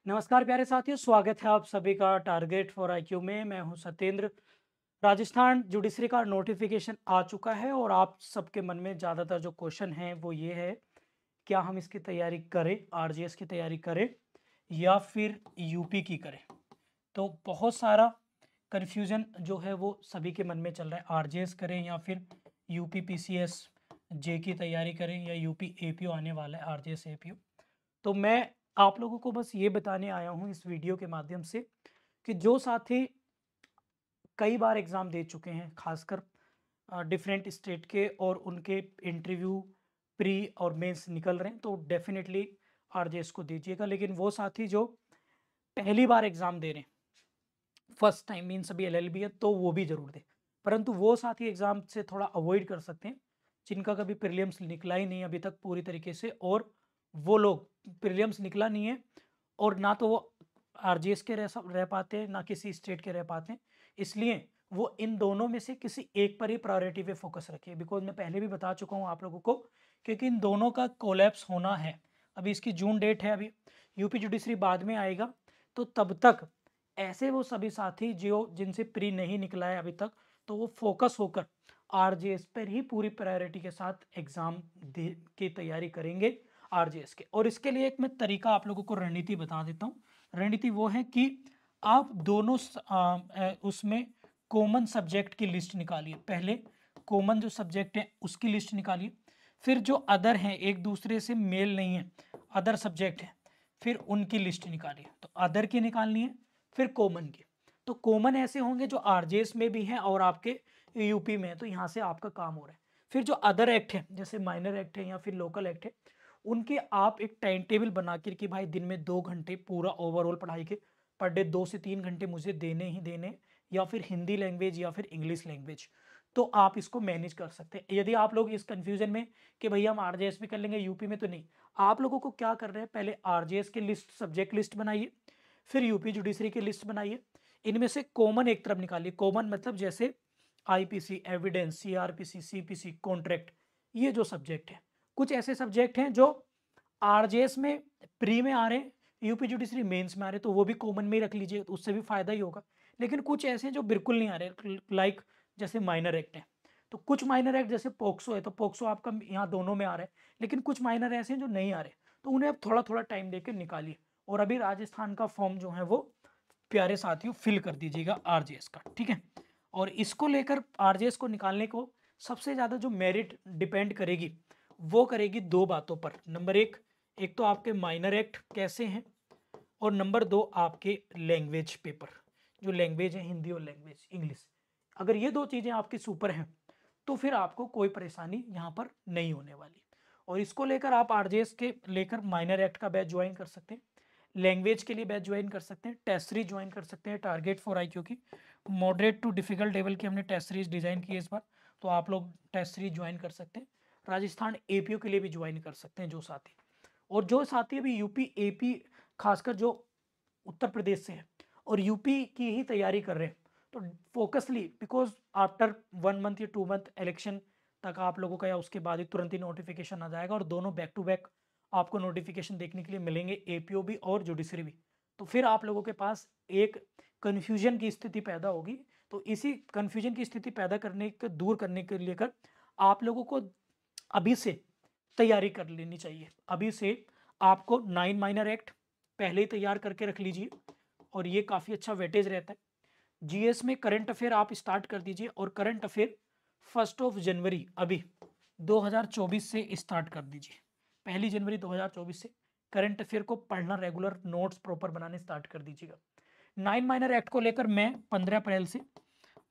नमस्कार प्यारे साथियों, स्वागत है आप सभी का टारगेट फॉर आईक्यू में। मैं हूं सत्येंद्र। राजस्थान जुडिशरी का नोटिफिकेशन आ चुका है और आप सबके मन में ज़्यादातर जो क्वेश्चन है वो ये है, क्या हम इसकी तैयारी करें, आरजीएस की तैयारी करें या फिर यूपी की करें। तो बहुत सारा कन्फ्यूज़न जो है वो सभी के मन में चल रहा है, आरजीएस करें या फिर यूपी पीसीएस जे की तैयारी करें या यूपी एपीओ आने वाला है, आरजीएस एपीओ। तो मैं आप लोगों को बस ये बताने आया हूँ इस वीडियो के माध्यम से कि जो साथी कई बार एग्ज़ाम दे चुके हैं, खासकर डिफरेंट स्टेट के, और उनके इंटरव्यू प्री और मेंस निकल रहे हैं, तो डेफिनेटली आरजेएस को दीजिएगा। लेकिन वो साथी जो पहली बार एग्ज़ाम दे रहे हैं, फर्स्ट टाइम मीन्स अभी एलएलबी है, तो वो भी ज़रूर दें। परंतु वो साथी एग्ज़ाम से थोड़ा अवॉइड कर सकते हैं जिनका कभी प्रीलिम्स निकला ही नहीं अभी तक पूरी तरीके से, और वो लोग प्रीलिम्स निकला नहीं है और ना तो वो आरजीएस के रह पाते हैं, ना किसी स्टेट के रह पाते हैं। इसलिए वो इन दोनों में से किसी एक पर ही प्रायोरिटी पे फोकस रखिए, बिकॉज मैं पहले भी बता चुका हूँ आप लोगों को, क्योंकि इन दोनों का कोलैप्स होना है। अभी इसकी जून डेट है, अभी यूपी जुडिशरी बाद में आएगा, तो तब तक ऐसे वो सभी साथी जो जिनसे प्री नहीं निकला है अभी तक, तो वो फोकस होकर आरजेएस पर ही पूरी प्रायोरिटी के साथ एग्जाम की तैयारी करेंगे आरजेएस के। और इसके लिए एक मैं तरीका आप लोगों को रणनीति बता देता हूँ। रणनीति वो है कि आप दोनों उसमें कॉमन सब्जेक्ट की लिस्ट निकालिए। पहले कॉमन जो सब्जेक्ट है उसकी लिस्ट निकालिए, फिर जो अदर हैं, एक दूसरे से मेल नहीं है, अदर सब्जेक्ट है, फिर उनकी लिस्ट निकालिए। तो अदर की निकालनी है, फिर कॉमन की। तो कॉमन ऐसे होंगे जो आरजेएस में भी हैं और आपके यूपी में है, तो यहाँ से आपका काम हो रहा है। फिर जो अदर एक्ट है, जैसे माइनर एक्ट है या फिर लोकल एक्ट है, उनके आप एक टाइम टेबल बना कर कि भाई दिन में 2 घंटे पूरा ओवरऑल पढ़ाई के, पर डे 2 से 3 घंटे मुझे देने ही देने, या फिर हिंदी लैंग्वेज या फिर इंग्लिश लैंग्वेज। तो आप इसको मैनेज कर सकते हैं। यदि आप लोग इस कंफ्यूजन में कि भैया हम आरजेएस भी कर लेंगे यूपी में, तो नहीं। आप लोगों को क्या कर रहे हैं, पहले आरजेएस की लिस्ट, सब्जेक्ट लिस्ट बनाइए, फिर यूपी जुडिशरी की लिस्ट बनाइए। इनमें से कॉमन एक तरफ निकालिए। कॉमन मतलब जैसे IPC, evidence, CrPC, CPC, contract, ये जो सब्जेक्ट है। कुछ ऐसे सब्जेक्ट हैं जो आरजेएस में प्री में आ रहे हैं, यूपी जुडिशरी मेंस में आ रहे हैं, तो वो भी कॉमन में ही रख लीजिए, तो उससे भी फायदा ही होगा। लेकिन कुछ ऐसे हैं जो बिल्कुल नहीं आ रहे, लाइक जैसे माइनर एक्ट है, तो कुछ माइनर एक्ट जैसे पोक्सो है, तो पोक्सो आपका यहाँ दोनों में आ रहा है। लेकिन कुछ माइनर ऐसे हैं जो नहीं आ रहे, तो उन्हें आप थोड़ा थोड़ा टाइम देकर निकालिए। और अभी राजस्थान का फॉर्म जो है वो प्यारे साथियों फिल कर दीजिएगा आरजेएस का, ठीक है। और इसको लेकर आरजेएस को निकालने को सबसे ज़्यादा जो मेरिट डिपेंड करेगी, वो करेगी दो बातों पर। नंबर एक, एक तो आपके माइनर एक्ट कैसे हैं, और नंबर दो आपके लैंग्वेज पेपर, जो लैंग्वेज है हिंदी और लैंग्वेज इंग्लिश। अगर ये दो चीज़ें आपकी सुपर हैं, तो फिर आपको कोई परेशानी यहाँ पर नहीं होने वाली। और इसको लेकर आप आरजेएस के लेकर माइनर एक्ट का बैच ज्वाइन कर सकते हैं, लैंग्वेज के लिए बैच ज्वाइन कर सकते हैं, टेस्ट सीरीज ज्वाइन कर सकते हैं टारगेट फॉर आईक्यू की। मॉडरेट टू डिफिकल्ट लेवल की हमने टेस्ट सीरीज डिज़ाइन की है इस बार, तो आप लोग टेस्ट सीरीज ज्वाइन कर सकते हैं। राजस्थान एपीओ के लिए भी ज्वाइन कर सकते हैं जो साथी, और जो साथी अभी यूपी एपी, खासकर जो उत्तर प्रदेश से है और यूपी की ही तैयारी कर रहे हैं, तो फोकसली, बिकॉज आफ्टर 1 मंथ या 2 मंथ इलेक्शन तक आप लोगों का, या उसके बाद ही तुरंत ही नोटिफिकेशन आ जाएगा, और दोनों बैक टू बैक आपको नोटिफिकेशन देखने के लिए मिलेंगे, एपीओ भी और जुडिशरी भी। तो फिर आप लोगों के पास एक कन्फ्यूजन की स्थिति पैदा होगी। तो इसी कन्फ्यूजन की स्थिति पैदा करने को दूर करने के लेकर आप लोगों को अभी से तैयारी कर लेनी चाहिए। अभी से आपको 9 माइनर एक्ट पहले ही तैयार करके रख लीजिए, और ये काफ़ी अच्छा वेटेज रहता है। जीएस में करंट अफेयर आप स्टार्ट कर दीजिए, और करंट अफेयर 1 जनवरी अभी 2024 से स्टार्ट कर दीजिए। 1 जनवरी 2024 से करंट अफेयर को पढ़ना, रेगुलर नोट्स प्रॉपर बनाने स्टार्ट कर दीजिएगा। 9 माइनर एक्ट को लेकर मैं 15 अप्रैल से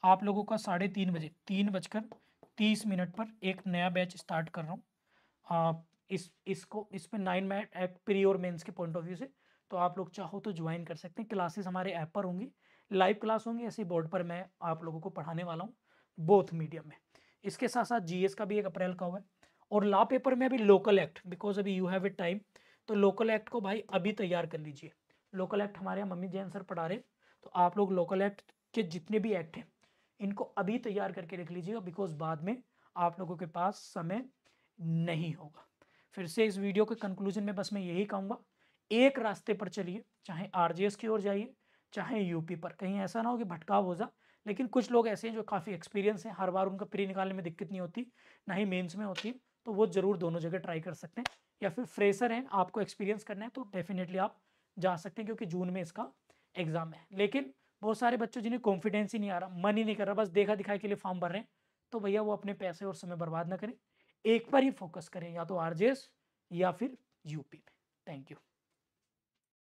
आप लोगों का 3:30 बजे, 3:30 पर एक नया बैच स्टार्ट कर रहा हूँ। इस पे 9 मैट एक्ट प्री और मेंस के पॉइंट ऑफ व्यू से, तो आप लोग चाहो तो ज्वाइन कर सकते हैं। क्लासेस हमारे ऐप पर होंगी, लाइव क्लास होंगी, ऐसे बोर्ड पर मैं आप लोगों को पढ़ाने वाला हूँ, बोथ मीडियम में। इसके साथ साथ जीएस का भी 1 अप्रैल का हुआ है, और लॉ पेपर में अभी लोकल एक्ट, बिकॉज अभी यू हैव इट टाइम, तो लोकल एक्ट को भाई अभी तैयार कर लीजिए। लोकल एक्ट हमारे यहाँ मम्मी जैन सर पढ़ा रहे, तो आप लोग लोकल एक्ट के जितने भी एक्ट हैं इनको अभी तैयार करके रख लीजिएगा, बिकॉज बाद में आप लोगों के पास समय नहीं होगा। फिर से इस वीडियो के कंक्लूजन में बस मैं यही कहूँगा, एक रास्ते पर चलिए, चाहे आरजेएस की ओर जाइए, चाहे यूपी पर। कहीं ऐसा ना हो कि भटकाव हो जा। लेकिन कुछ लोग ऐसे हैं जो काफ़ी एक्सपीरियंस हैं, हर बार उनका प्री निकालने में दिक्कत नहीं होती, ना ही मेंस में होती है, तो वो ज़रूर दोनों जगह ट्राई कर सकते हैं। या फिर फ्रेशर हैं, आपको एक्सपीरियंस करना है तो डेफिनेटली आप जा सकते हैं, क्योंकि जून में इसका एग्ज़ाम है। लेकिन बहुत सारे बच्चों जिन्हें कॉन्फिडेंस ही नहीं आ रहा, मन ही नहीं कर रहा, बस देखा-दिखाई के लिए फॉर्म भर रहे हैं, तो भैया वो अपने पैसे और समय बर्बाद ना करें। एक पर ही फोकस करें, या तो आरजेएस या फिर यूपी में। Thank you.